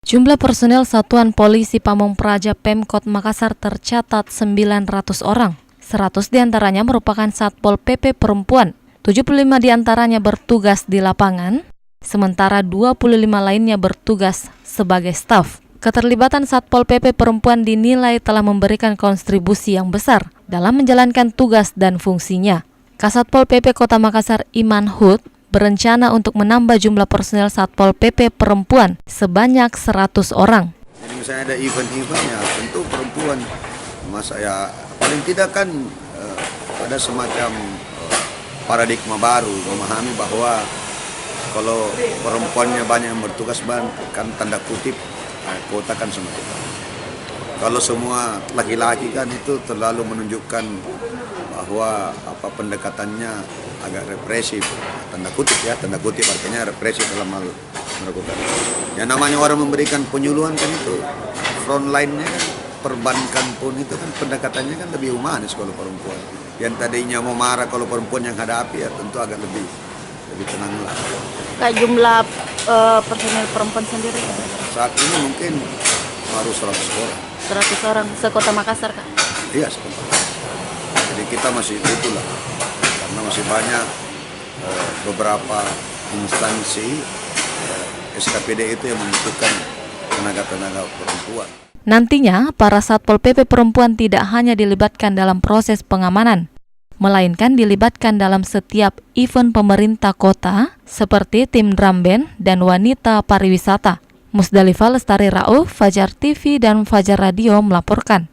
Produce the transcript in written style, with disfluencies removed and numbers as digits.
Jumlah personel Satuan Polisi Pamong Praja Pemkot Makassar tercatat 900 orang. 100 diantaranya merupakan Satpol PP perempuan, 75 diantaranya bertugas di lapangan, sementara 25 lainnya bertugas sebagai staf. Keterlibatan Satpol PP perempuan dinilai telah memberikan kontribusi yang besar dalam menjalankan tugas dan fungsinya. Kasatpol PP Kota Makassar Iman Hud berencana untuk menambah jumlah personel Satpol PP perempuan sebanyak 100 orang. Jadi misalnya ada event-eventnya, tentu perempuan, masa ya paling tidak kan ada semacam paradigma baru, memahami bahwa kalau perempuannya banyak yang bertugas kan tanda kutip kota kan semakin banyak. Kalau semua laki-laki kan itu terlalu menunjukkan bahwa pendekatannya agak represif, tanda kutip artinya represif dalam hal melakukan. Yang namanya orang memberikan penyuluhan kan itu front line-nya kan, perbankan pun itu kan pendekatannya kan lebih humanis kalau perempuan. Yang tadinya mau marah kalau perempuan yang hadapi ya tentu agak lebih tenang lah. Kayak jumlah personel perempuan sendiri saat ini mungkin baru 100 orang. 100 orang sekota Makassar, Kak? Iya, sekota. Jadi kita masih itulah, karena masih banyak beberapa instansi SKPD itu yang membutuhkan tenaga-tenaga perempuan. Nantinya, para Satpol PP perempuan tidak hanya dilibatkan dalam proses pengamanan, melainkan dilibatkan dalam setiap event pemerintah kota seperti tim drum band dan wanita pariwisata. Musdalifah Lestari Rauf, Fajar TV dan Fajar Radio melaporkan.